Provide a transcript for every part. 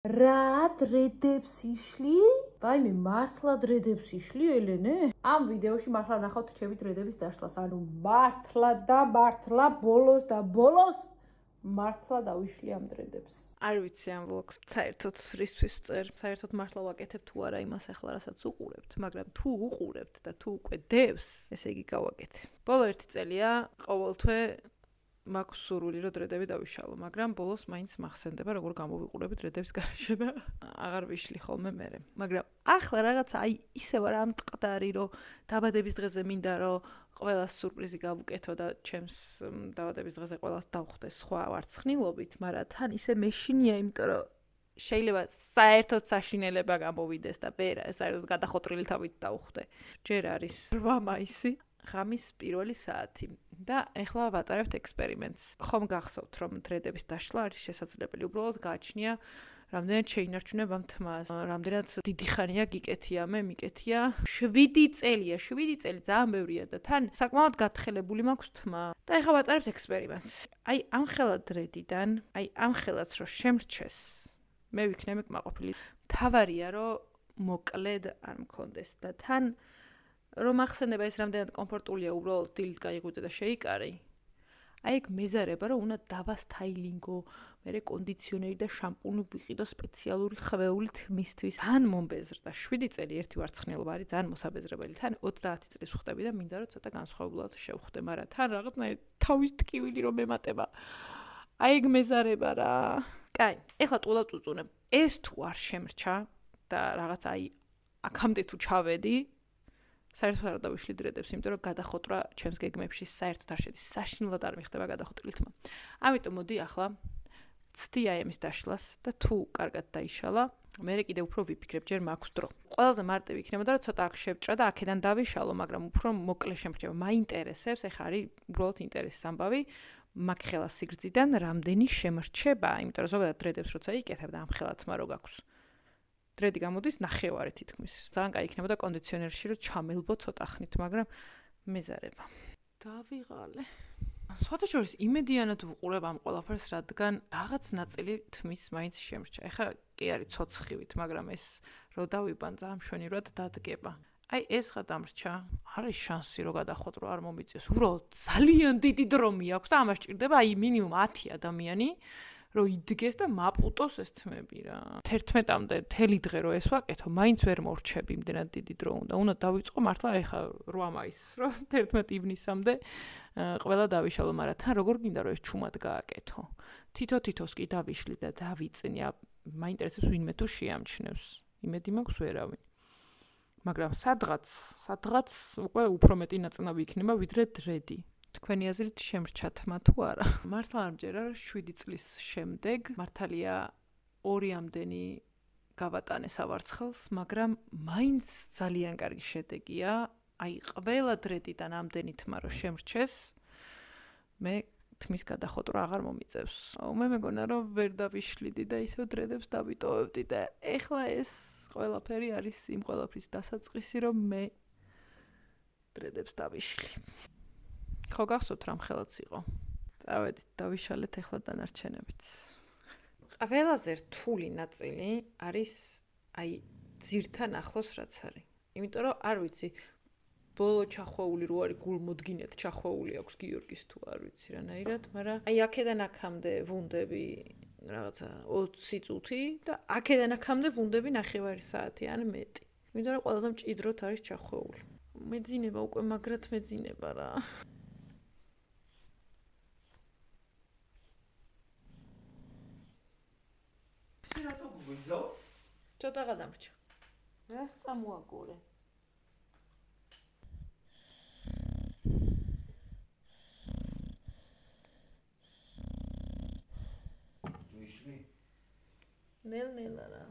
რა დრედებს იშლი? ვაიმე, მართლა დრედებს იშლი, ელენე? ამ ვიდეოში მართლა ნახავთ ჩემი დრედების დაშლას, ანუ მართლა ბოლოს მართლა დავიშლი ამ დრედებს. არ ვიცი ამ ვლოგს საერთოდ რისთვის ვწერ, საერთოდ მართლა ვაკეთებ თუ არა იმას ახლა რასაც უყურებთ, მაგრამ თუ უყურებთ და თუ უკვე დევს, ესე იგი გავაკეთე. ბოლო 1 წელია ყოველთვე მაქვს სურვილი რომ დრედები დავიშალო, მაგრამ ბოლოს მაინც მახსენდება როგორ გამოვიყურები დრედების გარეშე და აღარ ვიშლი ხოლმე მერე. მაგრამ ახლა რაღაცა ისე ვარ ამ ტყდარი რომ დაბადების დღეზე მინდა რომ ყველას სურპრიზი გავუკეთო და ჩემს დაბადების დღეზე ყველას დავხვდე სხვა ვარცხნილობით, მაგრამ თან ისე მეშინია, იმიტომ რომ შეიძლება საერთოდ საშინელება გამოვიდეს და ბერა საერთოდ გადახოტრილი თავით დავხვდე. ჯერ არის 8 მაისი. ღამის 1 საათი და ეხლა ვატარებთ ექსპერიმენტს. ხომ გახსოვთ რომ დრედების დაშლა არის შესაძლებელი, უბრალოდ გააჩნია რამდენად შეინარჩუნებ ამ თმას, რამდენად დიდი ხანია გიკეთია, მე მიკეთია 7 წელია, 7 წელი ძალიან ბევრია და თან საკმაოდ გათხელებული მაქვს თმა და ეხლა ვატარებთ ექსპერიმენტს. ამ ხელა დრედიდან, ამ ხელაც რომ შემრჩეს, მე ვიქნები კმაყოფილი. თავარია რომ მოკლედ არ მქონდეს და თან რომ ახსენდება ეს რამდენად კომფორტულია უბრალოდ დილით გაიღვიძე და შეიკარე. ეგ მეზარება რომ უნდა დავასთაილინგო, მერე კონდიციონერი და შამპუნი ვიყიდო სპეციალური ხვეული თმისთვის. თან მომბეზრდა 7 წელი ერთი ვარცხნილობა არის ძალიან მოსაბეზრებელი. თან 30 წლის ვხვდები და მინდა რომ ცოტა განსხვავებულად შევხვდე, მაგრამ თან რაღაცნაირად თავის ტკივილი რომ ემატება. ეგ მეზარება რა. კაი, ეხლა ტყუილად წუწუნებ. ეს თუ არ შემრჩა და რაღაც აქამდე თუ ჩავედი საერთოდ არ დავიშლი დრედებს, იმიტომ რომ გადახოტრა ჩემს გეგმებში საერთოდ არ შედის. საშინელად არ მიხდება გადახოტრილი თმა. ამიტომ მოდი ახლა ცდი ამის დაშლას და თუ კარგად დაიშალა, მე კიდე უფრო ვიფიქრებ, ჯერ მაქვს დრო. ყველაზე მარტივი იქნებოდა რომ ცოტა აქ შევჭრა და აქედან დავიშალო, მაგრამ უფრო მოკლე შემრჩება. მაინტერესებს, ეხა არის უბრალოდ ინტერესის ამბავი, მაგ ხელა სიგრძიდან რამდენი შემრჩება, იმიტომ რომ ზოგადად დრედებს როცა იკეთებ და ამ ხელა თმა რო გაქვს. დრედი გამოდის ნახევარი თითქმის. ძალიან კაი იქნებოდა კონდიციონერში რომ ჩამელბო ცოტა ხნით, მაგრამ მეზარება. დავიღალე. სხვათა შორის იმედიანად ვუყურებ ამ ყველაფერს, რადგან რაღაც ნაწილი თმის მაინც შემრჩა. ეხლა კი არის ცოცხივით, მაგრამ ეს რო დავიბან ძალიან მშვენივრად დადგება. ეს ხა დამრჩა. არის შანსი რომ გადახოტრო არ მომიწეს. უბრალოდ ძალიან დიდი დრო მიაქვს და ამას ჭირდება მინიმუმ 10 ადამიანი. რომ იდგეს და მაპუტოს ეს თმები რა. 11-მდე მთელი დღე რო ეს ვაკეთო, მაინც ვერ მორჩები, იმდენად დიდი დრო უნდა. უნდა დავიწყო მართლა ეხლა 8 მაისს, რომ 11 ივნისამდე ყველა დავიშალო, მაგრამ თან როგორ გინდა რომ ეს ჩუმად გააკეთო. თითო-თითოს კი დავიშლი და დავიწნია. მაინტერესებს ვინმე თუ შეამჩნევს. იმედი მაქვს ვერავინ. მაგრამ სადღაც უკვე უფრო მეტი ნაწნავი იქნება ვიდრე დრედი. თქვენი აზრით შემრჩა თმა თუ არა? მართლა არ მჯერა რომ 7 წლის შემდეგ მართალია 2-ამდენი გავატანე სავარცხელს, მაგრამ მაინც ძალიან კარგი შედეგია. ყველა დრედიდან ამდენი თმა რომ შემრჩეს, მე თმის გადახოტრა აღარ მომიწევს. მე მეგონა რომ ვერ დავიშლიდი და ისევ დრედებს დავიტოვებდი და ეხლა ეს ყველაფერი არის იმ ყველაფრის დასაწყისი, რომ მე დრედებს დავიშლი. ხო გახსოვთ რამ ხელაც იყო. წავედით დავიშალეთ ეხლა დანარჩენებიც. ყველაზე რთული ნაწილი არის ძირთან ახლოს რაც არის. იმიტომ რომ არ ვიცი ბოლო ჩახვეული რო არის გულმოდგინედ ჩახვეული აქვს გიორგის თუ არ ვიცი რანაირად, მაგრამ აქედან აქამდე ვუნდები რაღაცა 20 წუთი და აქედან აქამდე ვუნდები 9 საათი ან მეტი. იმიტომ რომ ყველაზე მჭიდროდ არის ჩახვეული. მეძინება უკვე მაგრად მეძინება რა. რატო გვიძავს? ცოტა გადამრჩა. რას წამოაგორე? ვიშლი? ნელ-ნელა რა.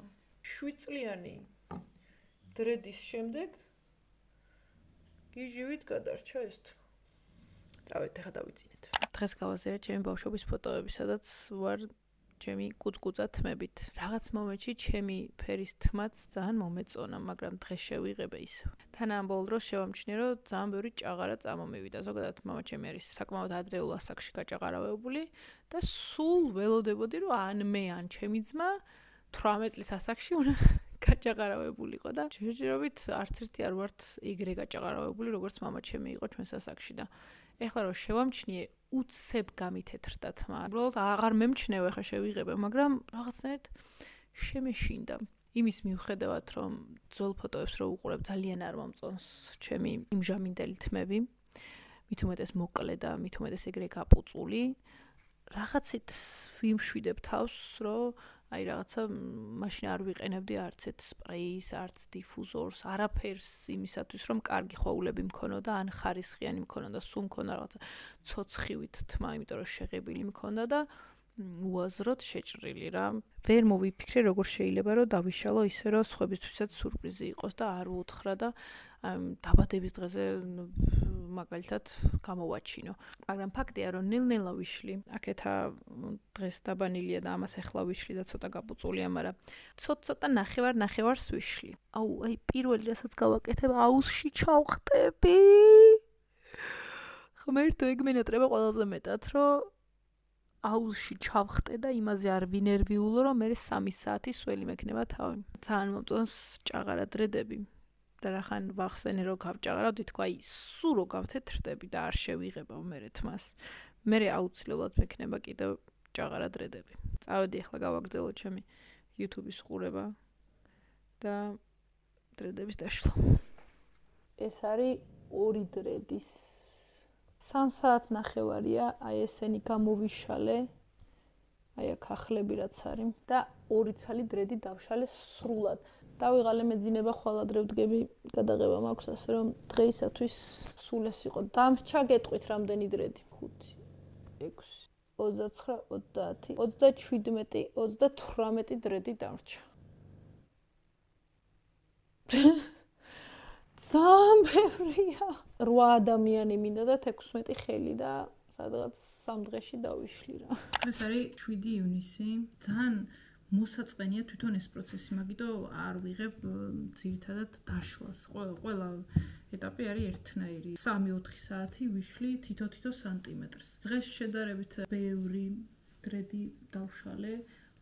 7 წლიანი დრედის შემდეგ გიჟივით გადარჩა ეს თმა. წავედით ახლა დავიწინეთ. დღეს გავაზიარე ჩემი ბავშვობის ფოტოები, სადაც ვარ ჩემი კუწკუწა თმებით. რაღაც მომენტში ჩემი ფერის თმაც ძალიან მომეწონა, მაგრამ დღეს შევიღებე ისევ. თან ამ ბოლო დროს შევამჩნიე, რომ ძალიან ბევრი ჭაღარა წამომივიდა. ზოგადად მამა ჩემი არის საკმაოდ ადრეულ ასაკში გაჭაღარავებული და სულ ველოდებოდი, რომ ან მე, ან ჩემი ძმა 18 წლის ასაკში უნდა გაჭაღარავებულიყო და ჯერჯერობით არც ერთი არ ვართ იგრე გაჭაღარავებული, როგორც მამა ჩემი იყო ჩვენს ასაკში და ეხლა რომ შევამჩნიე, უცებ გამითეთრდა თმა. უბრალოდ აღარ მემჩნევ ახლა შევიღებე, მაგრამ რაღაცნაირად შემეშინდა. იმის მიუხედავად, რომ ძველ ფოტოებს რო უყურებ, ძალიან არ მომწონს ჩემი იმჟამინდელი თმები. მით უმეტეს მოკლე და მით უმეტეს ეგრე გაპუწული. რაღაცით ვიმშვიდებ თავს, რომ აი რაღაცა მაშინ არ ვიყენებდი არც ერთ სპრეის, არც დიფუზორს, არაფერს იმისათვის, რომ კარგი ხოვლები მქონოდა, ან ხარისხიანი მქონოდა, სულ მქონდა რაღაცა ცოცხივით თმა, იმიტომ რომ შეღებილი მქონდა და უაზროდ შეჭრილი რა. ვერ მოვიფიქრე, როგორ შეიძლება რომ დავიშალო ისე, რომ სხვებისთვისაც სურპრიზი იყოს და არ უუთხრა და დაბადების დღეზე მაგალითად გამოვაჩინო. მაგრამ ფაქტია, რომ ნელ-ნელა ვიშლი. აქეთა დღეს დაბანილია და ამას ახლა ვიშლი და ცოტა გაპუწულია, მაგრამ ცოტა ნახევარს ვიშლი. აი პირველი რასაც გავაკეთებ, აუზში ჩავხტები. ღმერთო, ეგ მენატრება ყველაზე მეტად, რომ აუზში ჩავხტე და იმაზე არ ვინერვიულო, რომ მე 3 საათი სველი მექნება თავი. ძალიან მომწონს ჭაღარა დრედები. და რახან ვახსენე რომ გავჭაღარავდი, თქვა აი სულ რო გავთეთრდები და არ შევიღებავ მე თმას. მე აუცილებლად მექნება კიდევ ჭაღარა დრედები. წავედი ახლა გავაგრძელო ჩემი YouTube-ის ყურება და დრედების დაშლა. ეს არის 2 დრედის 3 საათ ნახევარია, აი ესენი გამოვიშალე. აი აქ ახლები რაც არის და 2 ცალი დრედი დავშალე სრულად. დავიღალე მეძინება ხვალადრევ დგები, გადაღება მაქვს, ასე რომ დღეისათვის სულ ეს იყო. დამრჩა გეტყვით რამდენი დრედი? 5, 6, 29, 30, 37, 38 დრედი დამრჩა. ძალიან ბევრია. 8 ადამიანი მინდა და 16 ხელი და სადღაც 3 დღეში დავიშლი რა. ეს არის 7 ივნისი. ძალიან მოსაწყენია თვითონ ეს პროცესი, მაგიტომ არ ვიღებ ძირითადად დაშლას. ყველა ეტაპი არის ერთნაირი. 3-4 საათი ვიშლი თითო სანტიმეტრს. დღეს შედარებით ბევრი დრედი დავშალე,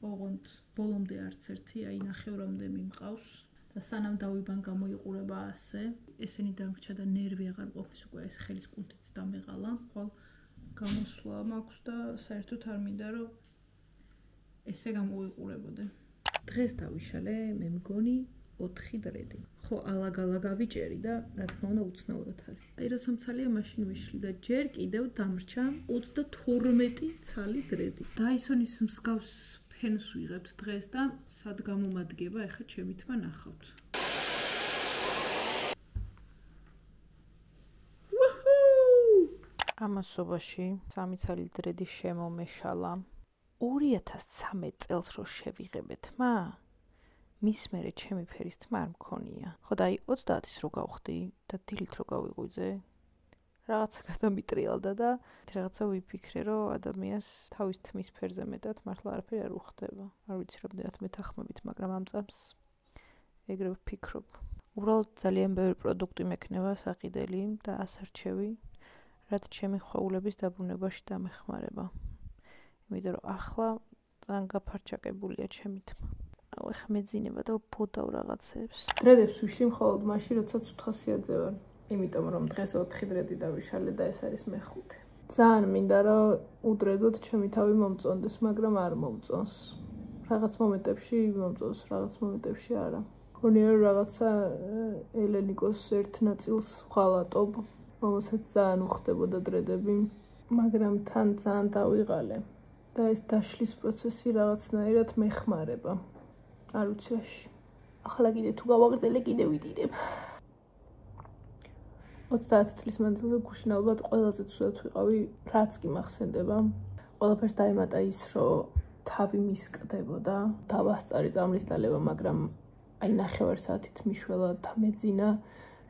ოღონდ ბოლომდე არც ერთი, აი ნახევრამდე მიმყავს და სანამ დავიბან გამოიყურება ასე. ესენი დამრჩა და ნერვი აღარ ყოფნის უკვე ეს ხელის კუნთიც დამეღალა. ხვალ გამოსვლა მაქვს და საერთოდ არ მინდა რომ ესე გამოიყურებოდე. დღეს დავიშალე, მე მგონი 4 დრედი. ხო, ალაგ-ალაგ ვიჭერი და რა თქმა უნდა უცნაურად არის. აი რა სამცალია მაშინ ვიშლი და ჯერ კიდევ დამრჩა 32 ცალი დრედი. დაისონის მსგავს ფენს ვიღებთ დღეს და სად გამომადგება, ეხლა ჩემი თმა ნახავთ. ამასობაში 3 ცალი დრედი შემომეშალა. 2013 წელს რო შევიღებეთ, მის მერე ჩემი ფერის თმა არ მქონია. ხო და აი 30-ის რო გავხდი და დილით რო გავიღვიძე, რაღაცა გადამიტრიალდა და რაღაცა ვიფიქრე, რომ ადამიანს თავის თმის ფერზე მეტად მართლა არაფერი არ უხდება. არ ვიცი რამდენად მეთანხმებით, მაგრამ ამ წამს ეგრე ვფიქრობ. უბრალოდ ძალიან ბევრი პროდუქტი მექნება საყიდელი და ასარჩევი, რაც ჩემი ხვეულების დაბრუნებაში დამეხმარება. იმიტომ რომ ახლა ძალიან გაფარჩაკებულია ჩემი თმა. აუ ეხა მეძინება და ვბოდავ რაღაცებს. დრედებს ვიშლი მხოლოდ მაშინ, როცა ცუთხასიათზე ვარ. იმიტომ რომ დღეს 4 დრედი დავიშალე და ეს არის მე-5. ძალიან მინდა რომ უდრედოდ ჩემი თავი მომწონდეს, მაგრამ არ მომწონს. რაღაც მომენტებში მომწონს, რაღაც მომენტებში არა. მგონია რომ რაღაცა ელენიკოს ერთ ნაწილს ვხალატობ, რომელსაც ძალიან უხდებოდა დრედები, მაგრამ თან ძალიან დავიღალე. და ეს დაშლის პროცესი რაღაცნაირად მეხმარება. არ ვიცი რაში. ახლა კიდე თუ გავაგრძელე, კიდე ვიდირებ. 30 წლის მანძილზე გუშინ ალბათ ყველაზე ცუდად ვიყავი, რაც კი მახსენდება. ყველაფერს დაემატა ის, რომ თავი მისკდებოდა, დავასწარი წამლის დალევა, მაგრამ აი ნახევარ საათით მიშველა და მეძინა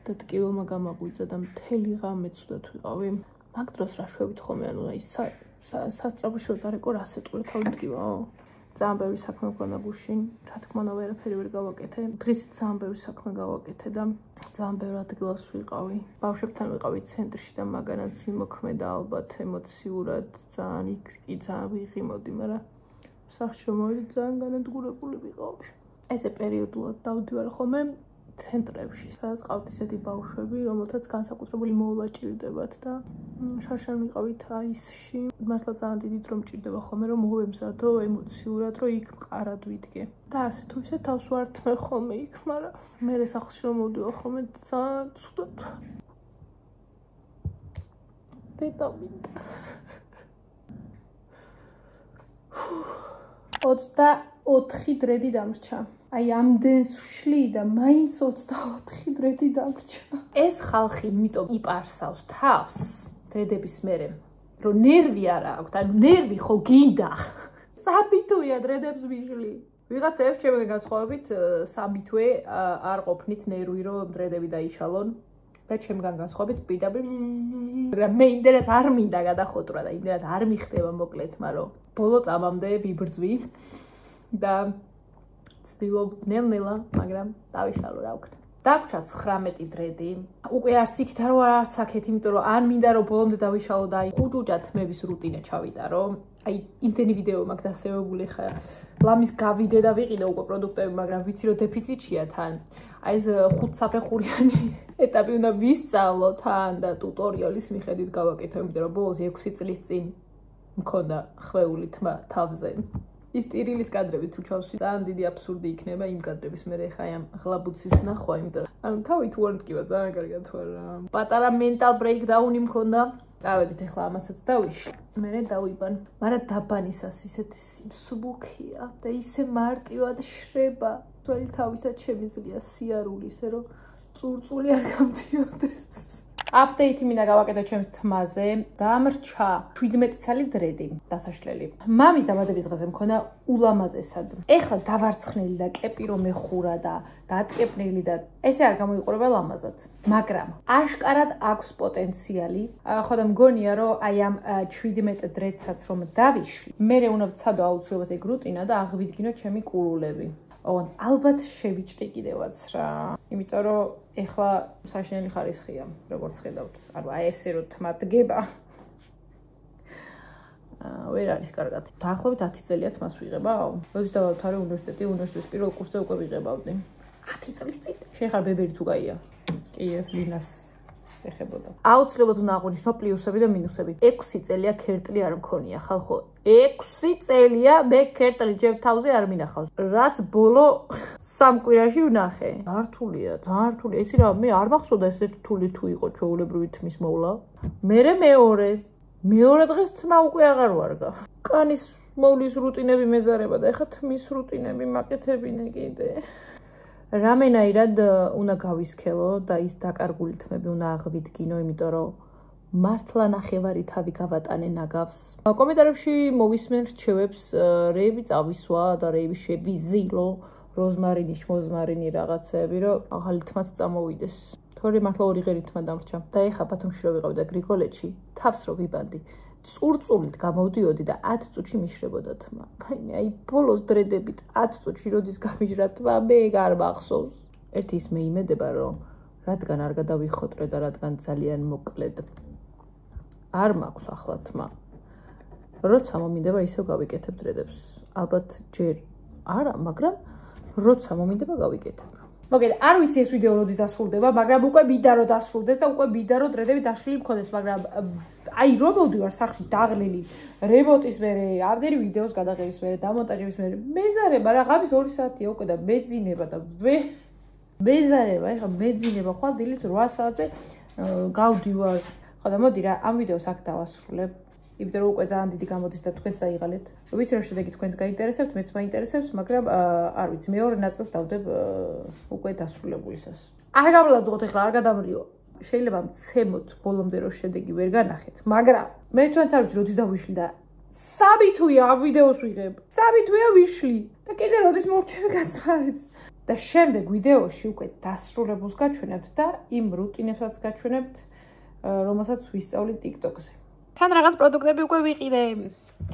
და ტკივილმა გამაღვიძა და მთელი ღამე ცუდად ვიყავი. მაგ დროს რა შვებით ხოლმე, ანუ აი სასწრაფოში რომ დარეკო რა სეტყვი თავი მდგივაო. ძალიან ბევრი საქმე მქონდა გუშინ, რა თქმა უნდა ვერაფერი ვერ გავაკეთე. დღისით ძალიან ბევრი საქმე გავაკეთე და ძალიან ბევრ ადგილას ვიყავი. ბავშვებთან ვიყავი ცენტრში და მაგანაც იმოქმედა ალბათ ემოციურად ძალიან იქ კი ძალიან ვიღიმოდი, მაგრამ სახში მომავალი ძალიან განადგურებული ვიყავი. ესე პერიოდულად დავდივარ ხოლმე ცენტრებში, სადაც ყავთ ისეთი ბავშვები, რომელთაც განსაკუთრებული მოვლა ჭირდებათ და შარშან ვიყავით აისში. მართლა ძალიან დიდი დრო მჭირდება ხოლმე, რომ მოვემზადო ემოციურად, რომ იქ მყარად ვიდგე. და ასე თუ ისე თავს ვართმე ხოლმე იქ, მაგრამ მერე სახლში რომ მოვდივარ ხოლმე ძალიან ცუდად. დედა მინდა. 24 დრედი დამრჩა. აი ამდენს ვშლი და მაინც 24 დრედი დამრჩა. ეს ხალხი იმიტომ იპარსავს თავს დრედების მერე, რომ ნერვი არა აქვს, ანუ ნერვი ხო გინდა. საბითოია დრედებს ვიშლი. ვიღაცებს ჩემი განსხვავებით საბითვე არ ყოფნით ნერვი, რომ დრედები დაიშალონ. და ჩემგან განსხვავებით პირდაპირ მაგრამ მე იმდენად არ მინდა გადახოტრა და იმდენად არ მიხდება მოკლედ, მაგრამ ბოლო წამამდე ვიბრძვი და ვცდილობ ნელ-ნელა, მაგრამ დავიშალო რა ვქნა. დაგვრჩა 19 დრედი. უკვე არც იქით არ ვარ, არც აქეთ, იმიტომ რომ არ მინდა რომ ბოლომდე დავიშალო და აი ხუჭუჭა თმების რუტინა ჩავიდა, რომ აი იმდენი ვიდეო მაქვს დასევებული ხა. ლამის გავიდე და ვიყიდე უკვე პროდუქტები, მაგრამ ვიცი რომ დეფიციტია თან. აი ეს 5 საფეხურიანი ეტაპი უნდა ვისწავლო თან და ტუტორიალის მიხედვით გავაკეთო, იმიტომ რომ ბოლოს 6 წლის წინ მქონდა ხვეული თმა თავზე. ის ტირილის კადრები თუ ჩავსვი, ძალიან დიდი აბსურდი იქნება იმ კადრების მერე ხა ამ ღლაბუცის ნახვა, იმიტომ რომ ანუ თავით უარ მტკივა ძალიან კარგად თუ არა. პატარა mental breakdown-ი მქონდა. დავედით ახლა ამასაც დავიშლი. მერე დავიბან. მაგრამ დაბანისას ისეთი მსუბუქია და ისე მარტივად შრება. ძველი თავითაც შემიძლია სიარული, ისე რომ წურწული არ გამდიოდეს. აპდეიტი მინდა გავაკეთო ჩემს თმაზე. დამრჩა 17 წელი დრედი დასაშლელი. მამის დაბადების დღეზე მქონდა ულამაზესად. ეხლა დავარცხნელი და კეპი რომ ეხურა და დატკეპნელი და ესე არ გამოიყურება ლამაზად. მაგრამ აშკარად აქვს პოტენციალი. ხო და მგონია რომ აი ამ 17 დრედსაც რომ დავიშლი, მე უნდა ვცადო აუცილებლად ეგ რუტინა და აღვიდგინო ჩემი კურულები. ალბათ შევიჭრი კიდევაც რა. იმიტომ რომ ეხლა საშინელი ხარისხია, როგორც ხედავთ. ანუ აი ესე რომ თმა დგება. ვერ არის კარგად. დაახლოებით 10 წელია თმას ვიღებავ. როდის დავათავე უნივერსიტეტის პირველ კურსზე უკვე ვიღებავდი. 10 წლის წინ. შეხარ ბებერი თუ გაია. კი ეს ლინას ეხებოდა. აუცილებლად უნდა აღვნიშნო პლუსები და მინუსები. 6 წელია ქერტლი არ მქონია, ხალხო. 6 წელია მე ქერტლი ჯერ თავზე არ მინახავს. რაც ბოლო 3 კვირაში ვნახე. ძართულია. იცი რა, მე არ მახსოვდა ეს რთული თუ იყო ჩვეულებრივი თმის მოვლა. მერე მეორე დღეს თმა უკვე აღარ ვარგა. კანის მოვლის რუტინები მეზარება და ეხა თმის რუტინები მაკეთებინე კიდე. რამენაირად უნდა გავისქელო და ის დაკარგული თმები უნდა აღვიდგინო, იმიტომ რომ მართლა ნახევარი თავი გავატანე ნაგავს. კომენტარებში მოვისმენ რჩევებს, რეები წავისვა და რეები შევიზილო, როზმარინი, შმოზმარინი რაღაცეები, რომ ახალი თმაც წამოვიდეს. თორე მართლა ორი ღერი თმა დამრჩა. და ეხა ბათუმში რო ვიყავი და გრიგოლეთში, თავს რო ვიბანდი, წურწულით გამოვდიოდი და 10 წუთში მიშრებოდა თმა. აი ბოლოს დრედებით 10 წუთში როდის გამიჟრა თმა, მე არ მახსოვს. ერთი ის მე იმედება, რომ რადგან არ გადავიხოტრე და რადგან ძალიან მოკლედ არ მაქვს ახლა თმა. როცა მომინდება ისევ გავიკეთებ დრედებს. ალბათ ჯერ არა, მაგრამ როცა მომინდება გავიკეთებ. მოგეთ, არ ვიცი ეს ვიდეო როდის დასრულდება, მაგრამ უკვე მინდა რომ დასრულდეს და უკვე მინდა რომ დრედები დაშლილი მქონდეს, მაგრამ აი რომ მოვდივარ სახში დაღლილი რემონტის მერე, ამდენი ვიდეოს გადაღების მერე, დამონტაჟების მერე, მეზარება რა, ღამის 2 საათია უკვე და მეძინება და მეზარება, ეხლა მეძინება, ხვალ დილით 8 საათზე გავდივარ. ხო და მოდი რა, ამ ვიდეოს აქ დავასრულებ. იმიტომ რომ უკვე ძალიან დიდი გამოდის და თქვენც დაიღალეთ. ვიცი რომ შედეგი თქვენს გაინტერესებთ, მეც მაინტერესებს, მაგრამ არ ვიცი, მეორე ნაწილს დავდებ უკვე დასრულებულისას. არ გავლაძღოთ ახლა, არ გადამრიო. შეიძლება მცემოთ ბოლომდე რომ შედეგი ვერ განახეთ, მაგრამ მე თქვენც არ ვიცი როდის დავიშლი და საბითვია ამ ვიდეოს ვიღებ. საბითვია ვიშლი და კიდე როდის მორჩები გაცხარեց. და შემდეგ ვიდეოში უკვე დასრულებულს გაჩვენებთ და იმ რუტინებსაც გაჩვენებთ, რომელსაც ვისწავლი TikTok-ზე. თან რაღაც პროდუქტები უკვე ვიყიდე.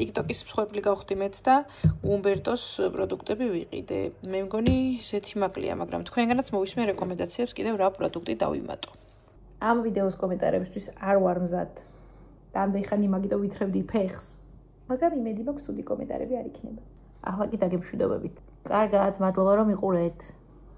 TikTok-ის მსხვერპლი გავხდი მეც და უმბერტოს პროდუქტები ვიყიდე. მე მგონი ესეთი მაკლია, მაგრამ თქვენგანაც მოვისმენ რეკომენდაციებს კიდევ რა პროდუქტი დავიმატო. ამ ვიდეოს კომენტარებისთვის არ ვარ მზად. და ამდენ ხანი მაგიტო ვითხრევდი ფეხს. მაგრამ იმედი მაქვს, ცუდი კომენტარები არ იქნება. ახლა კი დაგემშვიდობებით. კარგად, მადლობა რომ იყურეთ.